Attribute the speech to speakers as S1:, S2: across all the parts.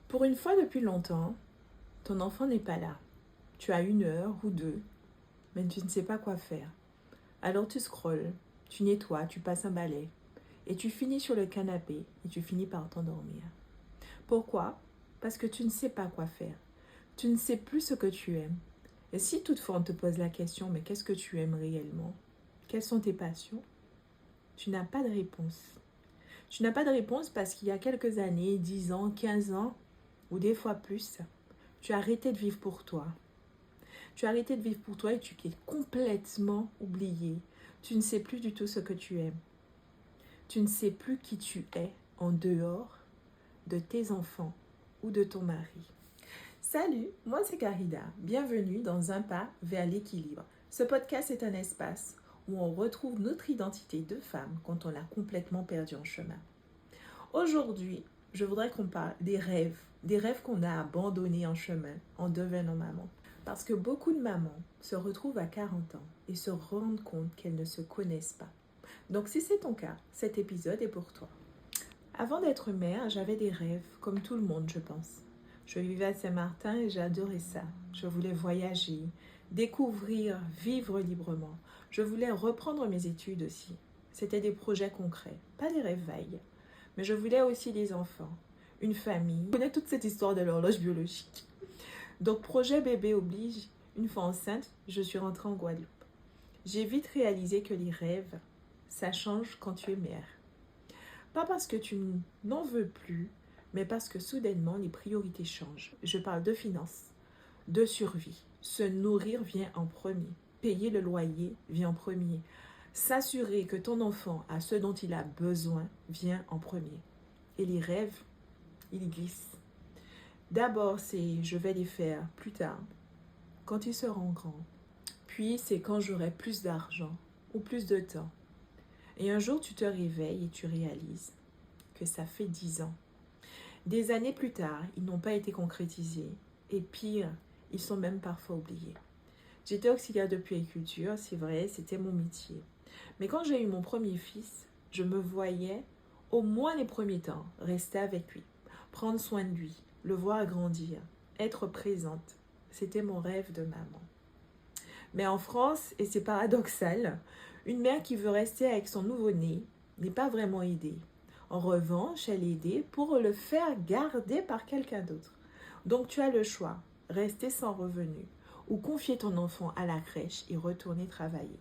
S1: Pour une fois depuis longtemps, ton enfant n'est pas là. Tu as 1 heure ou 2, mais tu ne sais pas quoi faire. Alors tu scrolles, tu nettoies, tu passes un balai, et tu finis sur le canapé et tu finis par t'endormir. Pourquoi? Parce que tu ne sais pas quoi faire. Tu ne sais plus ce que tu aimes. Et si toutefois on te pose la question, mais qu'est-ce que tu aimes réellement? Quelles sont tes passions? Tu n'as pas de réponse. Tu n'as pas de réponse parce qu'il y a quelques années, 10 ans, 15 ans, ou des fois plus, tu as arrêté de vivre pour toi. Tu as arrêté de vivre pour toi et tu t'es complètement oublié. Tu ne sais plus du tout ce que tu aimes. Tu ne sais plus qui tu es en dehors de tes enfants ou de ton mari. Salut, moi c'est Carida. Bienvenue dans Un pas vers l'équilibre. Ce podcast est un espace où on retrouve notre identité de femme quand on l'a complètement perdue en chemin. Aujourd'hui, je voudrais qu'on parle des rêves qu'on a abandonnés en chemin en devenant maman. Parce que beaucoup de mamans se retrouvent à 40 ans et se rendent compte qu'elles ne se connaissent pas. Donc si c'est ton cas, cet épisode est pour toi. Avant d'être mère, j'avais des rêves, comme tout le monde je pense. Je vivais à Saint-Martin et j'adorais ça. Je voulais voyager, découvrir, vivre librement. Je voulais reprendre mes études aussi. C'était des projets concrets, pas des rêves vagues. Mais je voulais aussi des enfants, une famille. Je connais toute cette histoire de l'horloge biologique. Donc projet bébé oblige, une fois enceinte, je suis rentrée en Guadeloupe. J'ai vite réalisé que les rêves, ça change quand tu es mère. Pas parce que tu n'en veux plus, mais parce que soudainement les priorités changent. Je parle de finances, de survie. Se nourrir vient en premier. Payer le loyer vient en premier. S'assurer que ton enfant a ce dont il a besoin vient en premier. Et les rêves, ils glissent. D'abord, c'est je vais les faire plus tard, quand ils seront grands. Puis, c'est quand j'aurai plus d'argent ou plus de temps. Et un jour, tu te réveilles et tu réalises que ça fait 10 ans. Des années plus tard, ils n'ont pas été concrétisés. Et pire, ils sont même parfois oubliés. J'étais auxiliaire de puériculture, c'est vrai, c'était mon métier. Mais quand j'ai eu mon premier fils, je me voyais, au moins les premiers temps, rester avec lui, prendre soin de lui, le voir grandir, être présente. C'était mon rêve de maman. Mais en France, et c'est paradoxal, une mère qui veut rester avec son nouveau-né n'est pas vraiment aidée. En revanche, elle est aidée pour le faire garder par quelqu'un d'autre. Donc tu as le choix, rester sans revenu ou confier ton enfant à la crèche et retourner travailler.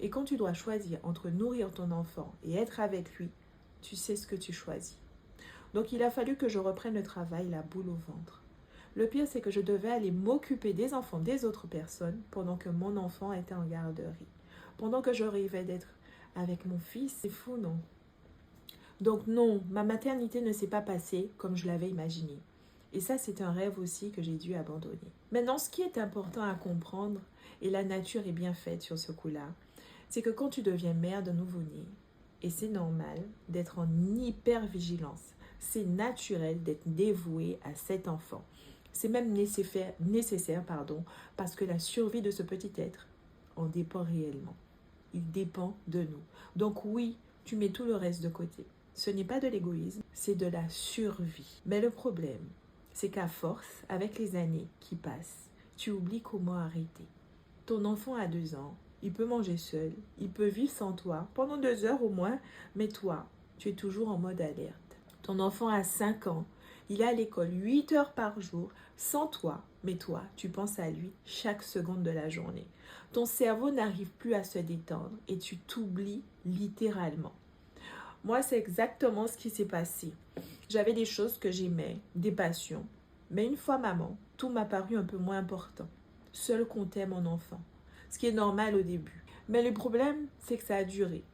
S1: Et quand tu dois choisir entre nourrir ton enfant et être avec lui, tu sais ce que tu choisis. Donc il a fallu que je reprenne le travail, la boule au ventre. Le pire, c'est que je devais aller m'occuper des enfants des autres personnes pendant que mon enfant était en garderie. Pendant que je rêvais d'être avec mon fils, c'est fou, non? Donc non, ma maternité ne s'est pas passée comme je l'avais imaginé. Et ça, c'est un rêve aussi que j'ai dû abandonner. Maintenant, ce qui est important à comprendre, et la nature est bien faite sur ce coup-là, c'est que quand tu deviens mère d'un nouveau-né, et c'est normal d'être en hyper-vigilance, c'est naturel d'être dévoué à cet enfant. C'est même nécessaire, parce que la survie de ce petit être en dépend réellement. Il dépend de nous. Donc oui, tu mets tout le reste de côté. Ce n'est pas de l'égoïsme, c'est de la survie. Mais le problème, c'est qu'à force, avec les années qui passent, tu oublies comment arrêter. Ton enfant a 2 ans, il peut manger seul, il peut vivre sans toi, pendant 2 heures au moins, mais toi, tu es toujours en mode alerte. Ton enfant a 5 ans, il est à l'école 8 heures par jour, sans toi, mais toi, tu penses à lui chaque seconde de la journée. Ton cerveau n'arrive plus à se détendre et tu t'oublies littéralement. Moi, c'est exactement ce qui s'est passé. J'avais des choses que j'aimais, des passions, mais une fois maman, tout m'a paru un peu moins important. Seul comptait mon enfant, ce qui est normal au début. Mais le problème, c'est que ça a duré,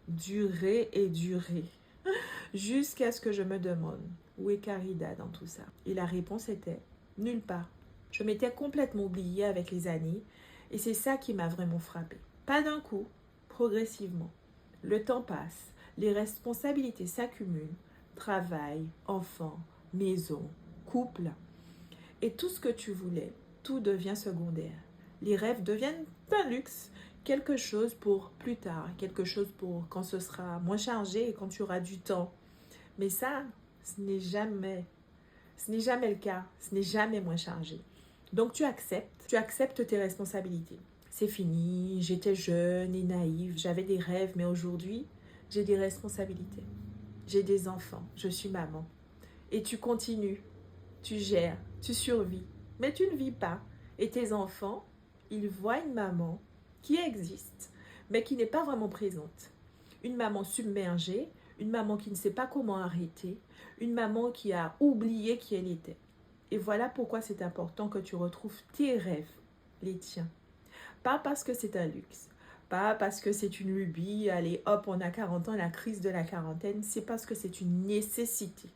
S1: jusqu'à ce que je me demande, où est Carida dans tout ça? Et la réponse était, nulle part. Je m'étais complètement oubliée avec les années, et c'est ça qui m'a vraiment frappée. Pas d'un coup, progressivement. Le temps passe, les responsabilités s'accumulent, travail, enfants, maison, couple. Et tout ce que tu voulais, tout devient secondaire. Les rêves deviennent un luxe, quelque chose pour plus tard, quelque chose pour quand ce sera moins chargé et quand tu auras du temps. Mais ça, ce n'est Ce n'est jamais le cas, ce n'est jamais moins chargé. Donc tu acceptes tes responsabilités. C'est fini, j'étais jeune et naïve, j'avais des rêves, mais aujourd'hui, j'ai des responsabilités. J'ai des enfants, je suis maman. Et tu continues, tu gères, tu survis, mais tu ne vis pas. Et tes enfants, ils voient une maman qui existe, mais qui n'est pas vraiment présente. Une maman submergée, une maman qui ne sait pas comment arrêter, une maman qui a oublié qui elle était. Et voilà pourquoi c'est important que tu retrouves tes rêves, les tiens. Pas parce que c'est un luxe, pas parce que c'est une lubie, allez hop, on a 40 ans, la crise de la quarantaine, c'est parce que c'est une nécessité.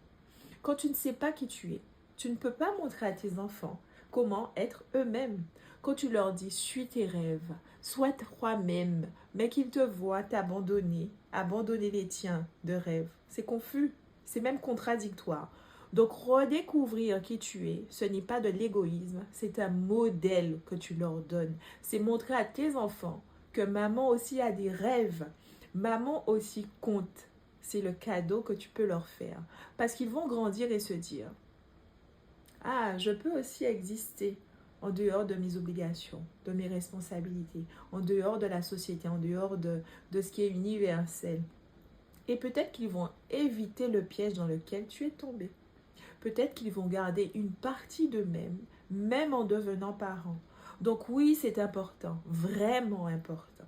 S1: Quand tu ne sais pas qui tu es, tu ne peux pas montrer à tes enfants comment être eux-mêmes. Quand tu leur dis, suis tes rêves, sois toi-même, mais qu'ils te voient t'abandonner, abandonner les tiens de rêve, c'est confus, c'est même contradictoire. Donc redécouvrir qui tu es, ce n'est pas de l'égoïsme, c'est un modèle que tu leur donnes. C'est montrer à tes enfants que maman aussi a des rêves, maman aussi compte. C'est le cadeau que tu peux leur faire. Parce qu'ils vont grandir et se dire, ah, je peux aussi exister en dehors de mes obligations, de mes responsabilités, en dehors de la société, en dehors de ce qui est universel. Et peut-être qu'ils vont éviter le piège dans lequel tu es tombé. Peut-être qu'ils vont garder une partie d'eux-mêmes, même en devenant parents. Donc oui, c'est important, vraiment important.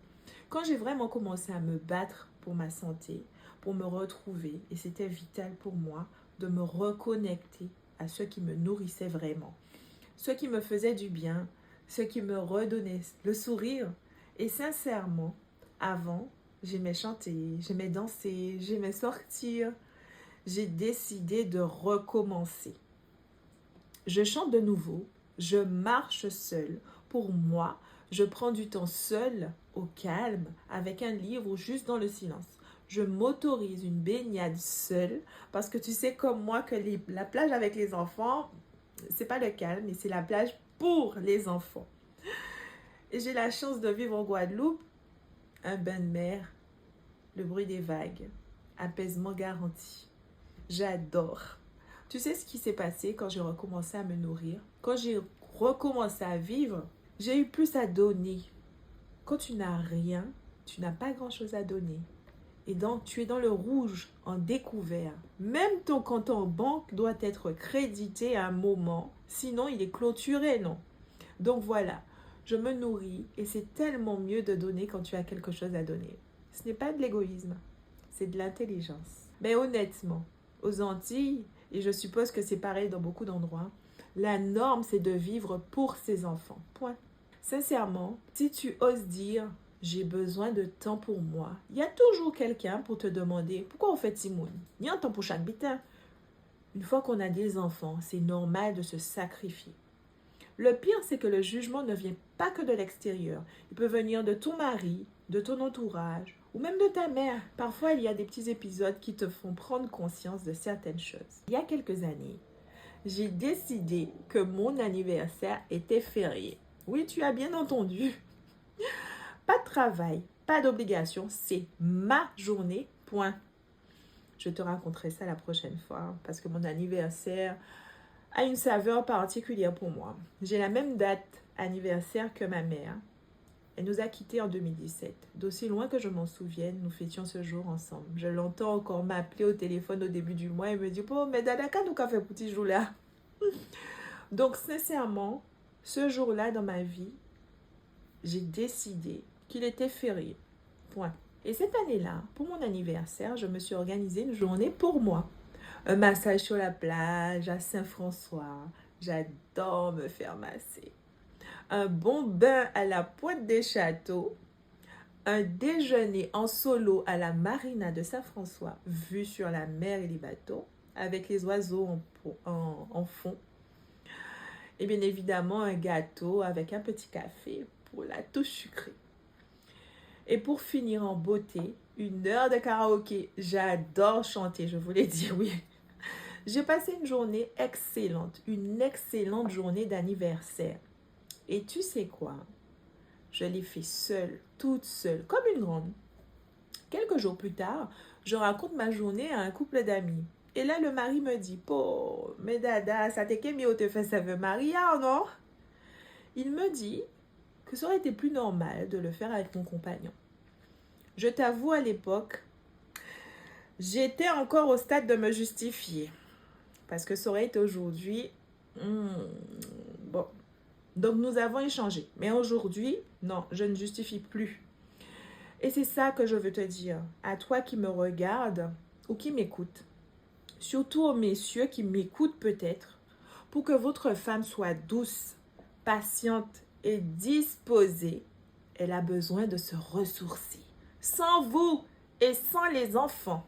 S1: Quand j'ai vraiment commencé à me battre pour ma santé, pour me retrouver, et c'était vital pour moi de me reconnecter à ce qui me nourrissait vraiment, ce qui me faisait du bien, ce qui me redonnait le sourire. Et sincèrement, avant, j'aimais chanter, j'aimais danser, j'aimais sortir. J'ai décidé de recommencer. Je chante de nouveau, je marche seule. Pour moi, je prends du temps seule, au calme, avec un livre ou juste dans le silence. Je m'autorise une baignade seule parce que tu sais comme moi que la plage avec les enfants, c'est pas le calme, mais c'est la plage pour les enfants. Et j'ai la chance de vivre en Guadeloupe, un bain de mer, le bruit des vagues, apaisement garanti. J'adore. Tu sais ce qui s'est passé quand j'ai recommencé à me nourrir? Quand j'ai recommencé à vivre, j'ai eu plus à donner. Quand tu n'as rien, tu n'as pas grand-chose à donner. Et donc, tu es dans le rouge, en découvert. Même ton compte en banque doit être crédité à un moment, sinon il est clôturé, non? Donc voilà, je me nourris et c'est tellement mieux de donner quand tu as quelque chose à donner. Ce n'est pas de l'égoïsme, c'est de l'intelligence. Mais honnêtement, aux Antilles, et je suppose que c'est pareil dans beaucoup d'endroits, la norme c'est de vivre pour ses enfants. Point. Sincèrement, si tu oses dire j'ai besoin de temps pour moi, il y a toujours quelqu'un pour te demander pourquoi on fait Timoun. Il y a un temps pour chaque bitin. Une fois qu'on a des enfants, c'est normal de se sacrifier. Le pire, c'est que le jugement ne vient pas que de l'extérieur. Il peut venir de ton mari, de ton entourage, ou même de ta mère. Parfois, il y a des petits épisodes qui te font prendre conscience de certaines choses. Il y a quelques années, j'ai décidé que mon anniversaire était férié. Oui, tu as bien entendu. Pas de travail, pas d'obligation, c'est ma journée, point. Je te raconterai ça la prochaine fois, parce que mon anniversaire a une saveur particulière pour moi. J'ai la même date anniversaire que ma mère. Elle nous a quittés en 2017. D'aussi loin que je m'en souvienne, nous fêtions ce jour ensemble. Je l'entends encore m'appeler au téléphone au début du mois et me dire « Bon, mais Dadaka, nous qu'a fait petit jour-là ?» Donc, sincèrement, ce jour-là dans ma vie, j'ai décidé qu'il était férié. Point. Et cette année-là, pour mon anniversaire, je me suis organisée une journée pour moi. Un massage sur la plage à Saint-François. J'adore me faire masser. Un bon bain à la Pointe des Châteaux. Un déjeuner en solo à la marina de Saint-François, vue sur la mer et les bateaux, avec les oiseaux en fond. Et bien évidemment, un gâteau avec un petit café pour la touche sucrée. Et pour finir en beauté, 1 heure de karaoké. J'adore chanter, je vous l'ai dit, oui. J'ai passé une excellente journée d'anniversaire. Et tu sais quoi? Je l'ai fait seule, toute seule, comme une grande. Quelques jours plus tard, je raconte ma journée à un couple d'amis. Et là, le mari me dit, po, mais dada, ça t'est qu'est te fait ça veut Maria, non? Il me dit que ça aurait été plus normal de le faire avec mon compagnon. Je t'avoue, à l'époque, j'étais encore au stade de me justifier. Parce que ça aurait été aujourd'hui, bon. Donc, nous avons échangé. Mais aujourd'hui, non, je ne justifie plus. Et c'est ça que je veux te dire. À toi qui me regarde ou qui m'écoute. Surtout aux messieurs qui m'écoutent peut-être. Pour que votre femme soit douce, patiente et disposée, elle a besoin de se ressourcer. Sans vous et sans les enfants.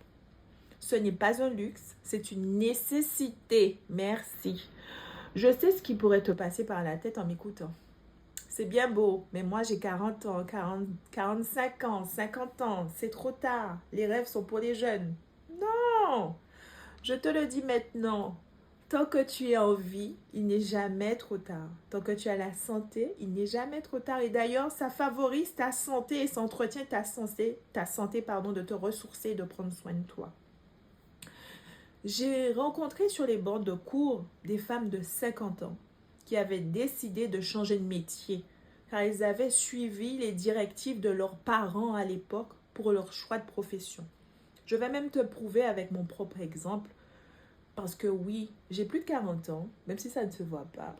S1: Ce n'est pas un luxe, c'est une nécessité. Merci. Je sais ce qui pourrait te passer par la tête en m'écoutant. C'est bien beau, mais moi j'ai 40 ans, 45 ans, 50 ans. C'est trop tard. Les rêves sont pour les jeunes. Non! Je te le dis maintenant. Tant que tu es en vie, il n'est jamais trop tard. Tant que tu as la santé, il n'est jamais trop tard. Et d'ailleurs, ça favorise ta santé et ça entretient ta santé, de te ressourcer, de prendre soin de toi. J'ai rencontré sur les bords de cours des femmes de 50 ans qui avaient décidé de changer de métier car elles avaient suivi les directives de leurs parents à l'époque pour leur choix de profession. Je vais même te prouver avec mon propre exemple parce que oui, j'ai plus de 40 ans, même si ça ne se voit pas.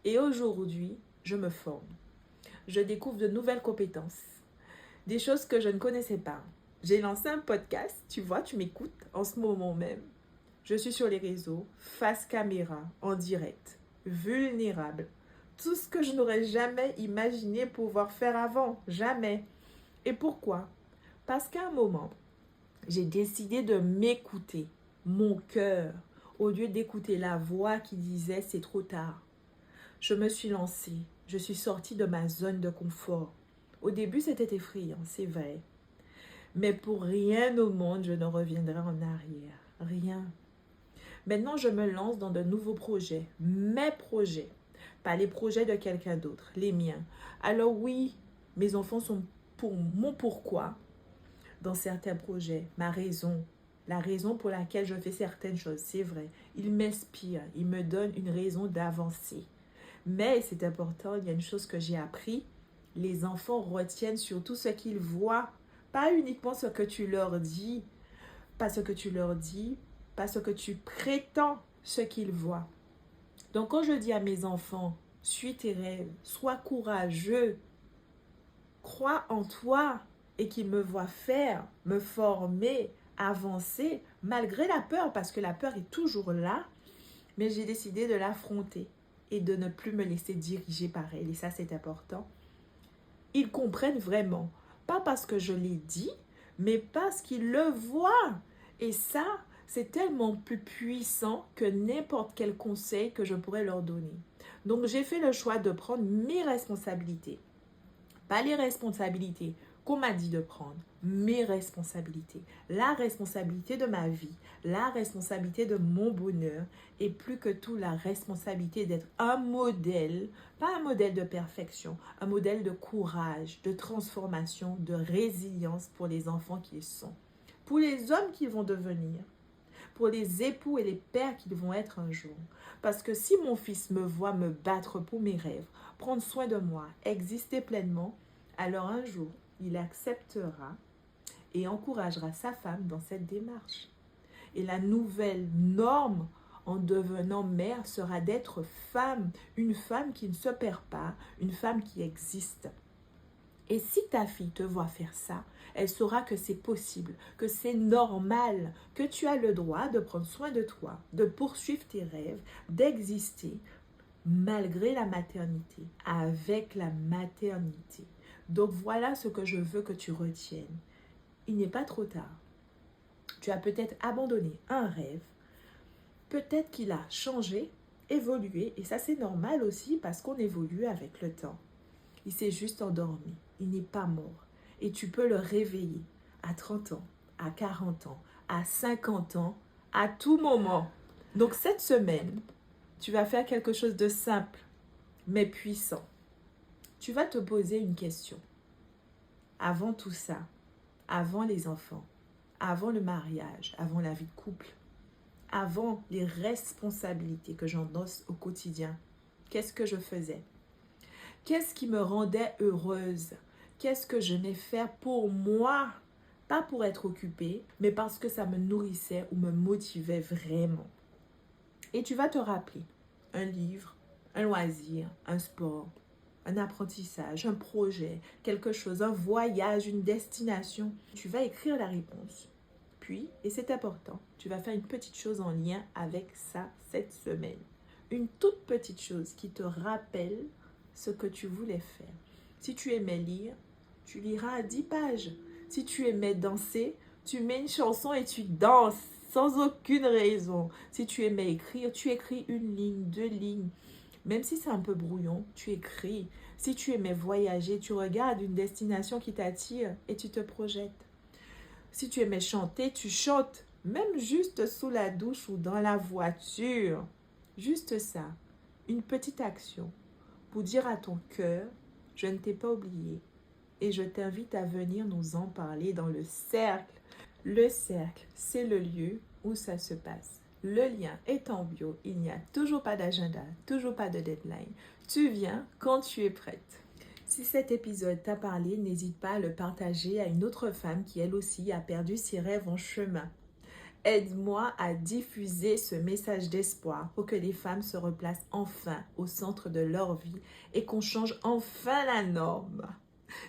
S1: Et aujourd'hui, je me forme. Je découvre de nouvelles compétences, des choses que je ne connaissais pas. J'ai lancé un podcast, tu vois, tu m'écoutes en ce moment même. Je suis sur les réseaux, face caméra, en direct, vulnérable. Tout ce que je n'aurais jamais imaginé pouvoir faire avant, jamais. Et pourquoi? Parce qu'à un moment, j'ai décidé de m'écouter, mon cœur, au lieu d'écouter la voix qui disait c'est trop tard. Je me suis lancée, je suis sortie de ma zone de confort. Au début, c'était effrayant, c'est vrai. Mais pour rien au monde, je ne reviendrai en arrière. Rien. Maintenant, je me lance dans de nouveaux projets, mes projets, pas les projets de quelqu'un d'autre, les miens. Alors oui, mes enfants sont pour mon pourquoi dans certains projets, ma raison, la raison pour laquelle je fais certaines choses, c'est vrai. Ils m'inspirent, ils me donnent une raison d'avancer. Mais c'est important, il y a une chose que j'ai appris, les enfants retiennent surtout ce qu'ils voient, pas uniquement ce que tu leur dis, pas ce que tu leur dis, pas ce que tu prétends, ce qu'ils voient. Donc quand je dis à mes enfants, suis tes rêves, sois courageux, crois en toi et qu'ils me voient faire, me former, avancer, malgré la peur, parce que la peur est toujours là, mais j'ai décidé de l'affronter et de ne plus me laisser diriger par elle. Et ça, c'est important. Ils comprennent vraiment, pas parce que je l'ai dit, mais parce qu'ils le voient. Et ça, c'est tellement plus puissant que n'importe quel conseil que je pourrais leur donner. Donc, j'ai fait le choix de prendre mes responsabilités. Pas les responsabilités qu'on m'a dit de prendre, mes responsabilités. La responsabilité de ma vie, la responsabilité de mon bonheur et plus que tout la responsabilité d'être un modèle, pas un modèle de perfection, un modèle de courage, de transformation, de résilience pour les enfants qu'ils sont, pour les hommes qu'ils vont devenir, pour les époux et les pères qu'ils vont être un jour. Parce que si mon fils me voit me battre pour mes rêves, prendre soin de moi, exister pleinement, alors un jour, il acceptera et encouragera sa femme dans cette démarche. Et la nouvelle norme en devenant mère sera d'être femme, une femme qui ne se perd pas, une femme qui existe. Et si ta fille te voit faire ça, elle saura que c'est possible, que c'est normal, que tu as le droit de prendre soin de toi, de poursuivre tes rêves, d'exister malgré la maternité, avec la maternité. Donc voilà ce que je veux que tu retiennes. Il n'est pas trop tard. Tu as peut-être abandonné un rêve, peut-être qu'il a changé, évolué, et ça c'est normal aussi parce qu'on évolue avec le temps. Il s'est juste endormi, il n'est pas mort. Et tu peux le réveiller à 30 ans, à 40 ans, à 50 ans, à tout moment. Donc cette semaine, tu vas faire quelque chose de simple, mais puissant. Tu vas te poser une question. Avant tout ça, avant les enfants, avant le mariage, avant la vie de couple, avant les responsabilités que j'endosse au quotidien, qu'est-ce que je faisais? Qu'est-ce qui me rendait heureuse? Qu'est-ce que j'aimais faire pour moi? Pas pour être occupée, mais parce que ça me nourrissait ou me motivait vraiment. Et tu vas te rappeler un livre, un loisir, un sport, un apprentissage, un projet, quelque chose, un voyage, une destination. Tu vas écrire la réponse. Puis, et c'est important, tu vas faire une petite chose en lien avec ça cette semaine. Une toute petite chose qui te rappelle ce que tu voulais faire. Si tu aimais lire, tu liras 10 pages. Si tu aimais danser, tu mets une chanson et tu danses sans aucune raison. Si tu aimais écrire, tu écris 1 ligne, 2 lignes. Même si c'est un peu brouillon, tu écris. Si tu aimais voyager, tu regardes une destination qui t'attire et tu te projettes. Si tu aimais chanter, tu chantes, même juste sous la douche ou dans la voiture. Juste ça, une petite action pour dire à ton cœur, je ne t'ai pas oublié et je t'invite à venir nous en parler dans le cercle. Le cercle, c'est le lieu où ça se passe. Le lien est en bio, il n'y a toujours pas d'agenda, toujours pas de deadline. Tu viens quand tu es prête. Si cet épisode t'a parlé, n'hésite pas à le partager à une autre femme qui elle aussi a perdu ses rêves en chemin. Aide-moi à diffuser ce message d'espoir pour que les femmes se replacent enfin au centre de leur vie et qu'on change enfin la norme.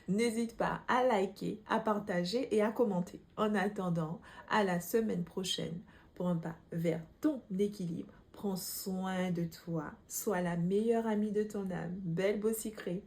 S1: N'hésite pas à liker, à partager et à commenter. En attendant, à la semaine prochaine pour un pas vers ton équilibre. Prends soin de toi. Sois la meilleure amie de ton âme. Belle Bossicrée.